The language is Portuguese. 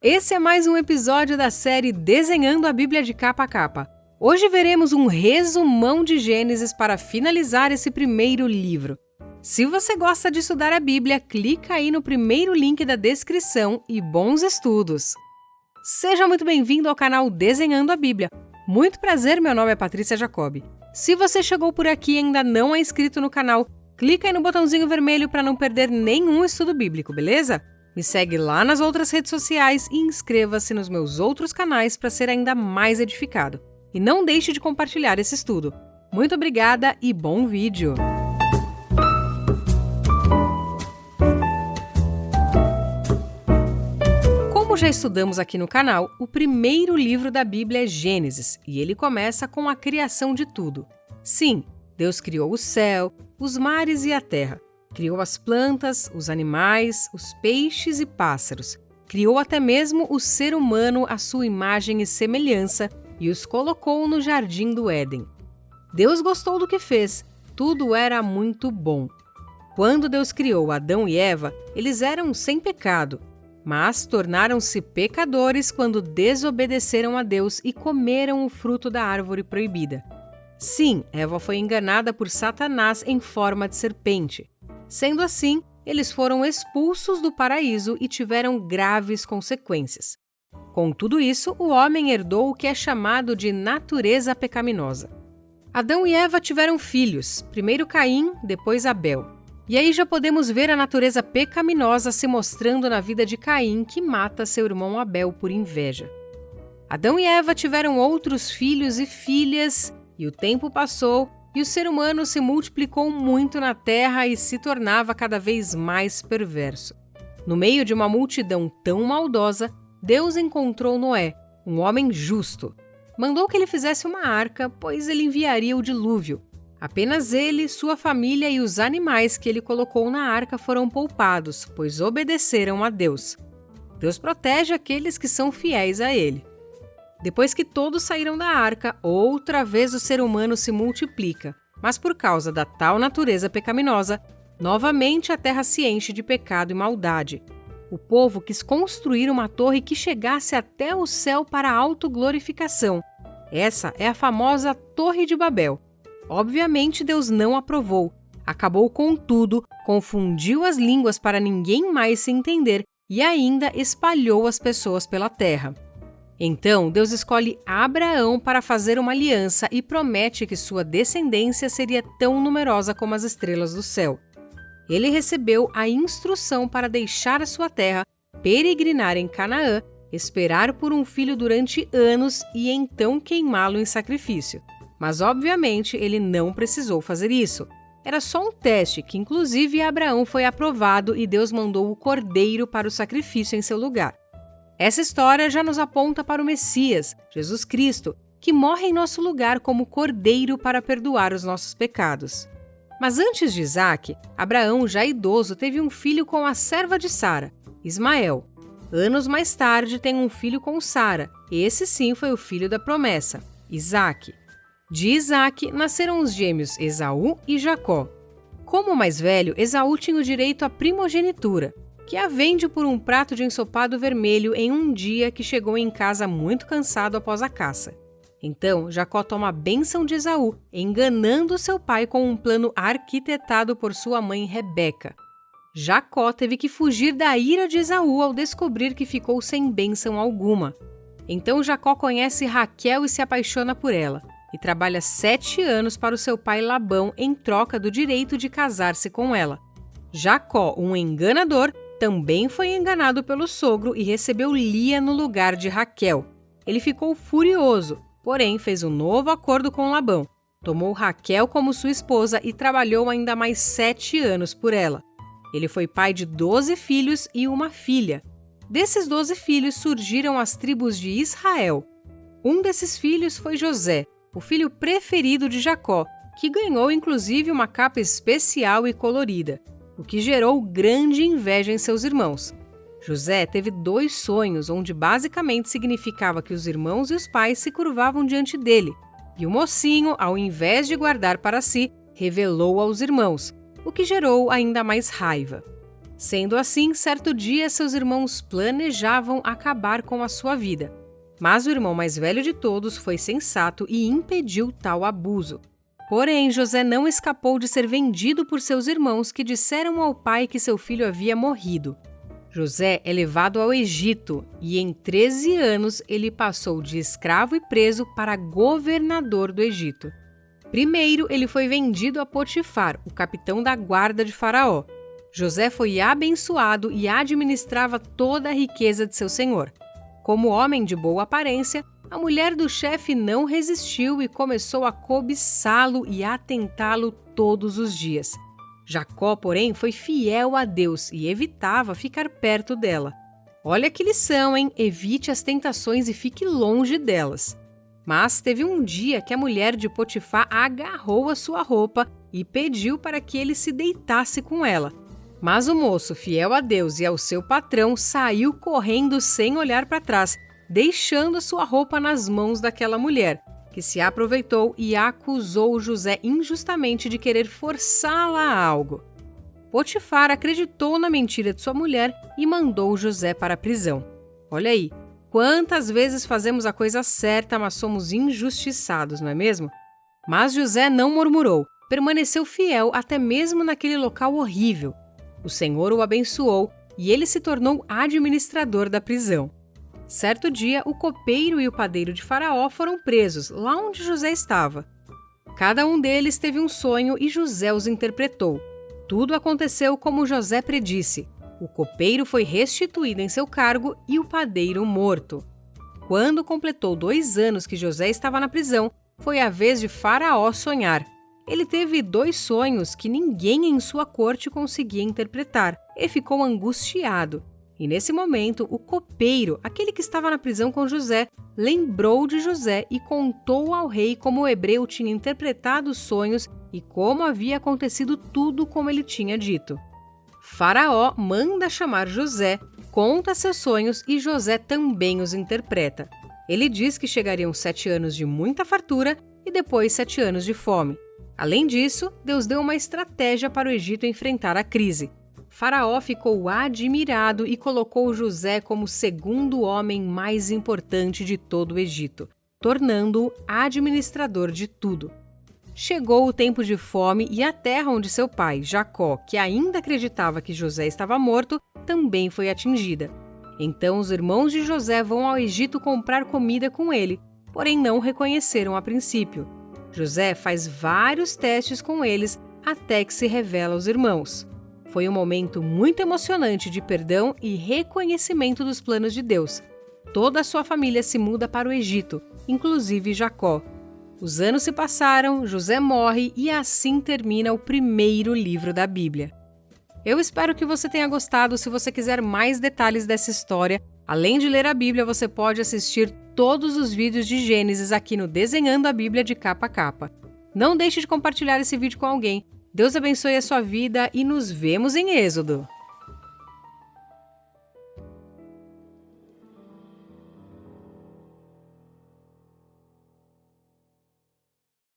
Esse é mais um episódio da série Desenhando a Bíblia de Capa a Capa. Hoje veremos um resumão de Gênesis para finalizar esse primeiro livro. Se você gosta de estudar a Bíblia, clica aí no primeiro link da descrição e bons estudos! Seja muito bem-vindo ao canal Desenhando a Bíblia. Muito prazer, meu nome é Patrícia Jacobi. Se você chegou por aqui e ainda não é inscrito no canal, clica aí no botãozinho vermelho para não perder nenhum estudo bíblico, beleza? Me segue lá nas outras redes sociais e inscreva-se nos meus outros canais para ser ainda mais edificado. E não deixe de compartilhar esse estudo. Muito obrigada e bom vídeo! Como já estudamos aqui no canal, o primeiro livro da Bíblia é Gênesis, e ele começa com a criação de tudo. Sim, Deus criou o céu, os mares e a terra. Criou as plantas, os animais, os peixes e pássaros. Criou até mesmo o ser humano à sua imagem e semelhança e os colocou no jardim do Éden. Deus gostou do que fez, tudo era muito bom. Quando Deus criou Adão e Eva, eles eram sem pecado, mas tornaram-se pecadores quando desobedeceram a Deus e comeram o fruto da árvore proibida. Sim, Eva foi enganada por Satanás em forma de serpente. Sendo assim, eles foram expulsos do paraíso e tiveram graves consequências. Com tudo isso, o homem herdou o que é chamado de natureza pecaminosa. Adão e Eva tiveram filhos, primeiro Caim, depois Abel. E aí já podemos ver a natureza pecaminosa se mostrando na vida de Caim, que mata seu irmão Abel por inveja. Adão e Eva tiveram outros filhos e filhas, e o tempo passou, e o ser humano se multiplicou muito na terra e se tornava cada vez mais perverso. No meio de uma multidão tão maldosa, Deus encontrou Noé, um homem justo. Mandou que ele fizesse uma arca, pois ele enviaria o dilúvio. Apenas ele, sua família e os animais que ele colocou na arca foram poupados, pois obedeceram a Deus. Deus protege aqueles que são fiéis a ele. Depois que todos saíram da arca, outra vez o ser humano se multiplica, mas por causa da tal natureza pecaminosa, novamente a terra se enche de pecado e maldade. O povo quis construir uma torre que chegasse até o céu para a autoglorificação. Essa é a famosa Torre de Babel. Obviamente Deus não aprovou, acabou com tudo, confundiu as línguas para ninguém mais se entender e ainda espalhou as pessoas pela terra. Então, Deus escolhe Abraão para fazer uma aliança e promete que sua descendência seria tão numerosa como as estrelas do céu. Ele recebeu a instrução para deixar a sua terra, peregrinar em Canaã, esperar por um filho durante anos e então queimá-lo em sacrifício. Mas, obviamente, ele não precisou fazer isso. Era só um teste que, inclusive, Abraão foi aprovado e Deus mandou o cordeiro para o sacrifício em seu lugar. Essa história já nos aponta para o Messias, Jesus Cristo, que morre em nosso lugar como cordeiro para perdoar os nossos pecados. Mas antes de Isaac, Abraão, já idoso, teve um filho com a serva de Sara, Ismael. Anos mais tarde, tem um filho com Sara. Esse sim foi o filho da promessa, Isaque. De Isaque nasceram os gêmeos Esaú e Jacó. Como o mais velho, Esaú tinha o direito à primogenitura, que a vende por um prato de ensopado vermelho em um dia que chegou em casa muito cansado após a caça. Então, Jacó toma a bênção de Esaú, enganando seu pai com um plano arquitetado por sua mãe Rebeca. Jacó teve que fugir da ira de Esaú ao descobrir que ficou sem bênção alguma. Então Jacó conhece Raquel e se apaixona por ela, e trabalha 7 anos para o seu pai Labão em troca do direito de casar-se com ela. Jacó, um enganador, também foi enganado pelo sogro e recebeu Lia no lugar de Raquel. Ele ficou furioso, porém fez um novo acordo com Labão. Tomou Raquel como sua esposa e trabalhou ainda mais 7 anos por ela. Ele foi pai de 12 filhos e uma filha. Desses 12 filhos surgiram as tribos de Israel. Um desses filhos foi José, o filho preferido de Jacó, que ganhou inclusive uma capa especial e colorida, o que gerou grande inveja em seus irmãos. José teve 2 sonhos, onde basicamente significava que os irmãos e os pais se curvavam diante dele, e o mocinho, ao invés de guardar para si, revelou aos irmãos, o que gerou ainda mais raiva. Sendo assim, certo dia seus irmãos planejavam acabar com a sua vida. Mas o irmão mais velho de todos foi sensato e impediu tal abuso. Porém, José não escapou de ser vendido por seus irmãos, que disseram ao pai que seu filho havia morrido. José é levado ao Egito e em 13 anos ele passou de escravo e preso para governador do Egito. Primeiro, ele foi vendido a Potifar, o capitão da guarda de Faraó. José foi abençoado e administrava toda a riqueza de seu senhor. Como homem de boa aparência, a mulher do chefe não resistiu e começou a cobiçá-lo e a tentá-lo todos os dias. Jacó, porém, foi fiel a Deus e evitava ficar perto dela. Olha que lição, hein? Evite as tentações e fique longe delas. Mas teve um dia que a mulher de Potifar agarrou a sua roupa e pediu para que ele se deitasse com ela. Mas o moço, fiel a Deus e ao seu patrão, saiu correndo sem olhar para trás, deixando a sua roupa nas mãos daquela mulher, que se aproveitou e acusou José injustamente de querer forçá-la a algo. Potifar acreditou na mentira de sua mulher e mandou José para a prisão. Olha aí, quantas vezes fazemos a coisa certa, mas somos injustiçados, não é mesmo? Mas José não murmurou, permaneceu fiel até mesmo naquele local horrível. O Senhor o abençoou e ele se tornou administrador da prisão. Certo dia, o copeiro e o padeiro de Faraó foram presos, lá onde José estava. Cada um deles teve um sonho e José os interpretou. Tudo aconteceu como José predisse. O copeiro foi restituído em seu cargo e o padeiro morto. Quando completou 2 anos que José estava na prisão, foi a vez de Faraó sonhar. Ele teve 2 sonhos que ninguém em sua corte conseguia interpretar e ficou angustiado. E nesse momento, o copeiro, aquele que estava na prisão com José, lembrou de José e contou ao rei como o hebreu tinha interpretado os sonhos e como havia acontecido tudo como ele tinha dito. Faraó manda chamar José, conta seus sonhos e José também os interpreta. Ele diz que chegariam 7 anos de muita fartura e depois 7 anos de fome. Além disso, Deus deu uma estratégia para o Egito enfrentar a crise. Faraó ficou admirado e colocou José como o 2º homem mais importante de todo o Egito, tornando-o administrador de tudo. Chegou o tempo de fome e a terra onde seu pai, Jacó, que ainda acreditava que José estava morto, também foi atingida. Então os irmãos de José vão ao Egito comprar comida com ele, porém não o reconheceram a princípio. José faz vários testes com eles até que se revela aos irmãos. Foi um momento muito emocionante de perdão e reconhecimento dos planos de Deus. Toda a sua família se muda para o Egito, inclusive Jacó. Os anos se passaram, José morre e assim termina o primeiro livro da Bíblia. Eu espero que você tenha gostado. Se você quiser mais detalhes dessa história, além de ler a Bíblia, você pode assistir todos os vídeos de Gênesis aqui no Desenhando a Bíblia de Capa a Capa. Não deixe de compartilhar esse vídeo com alguém. Deus abençoe a sua vida e nos vemos em Êxodo.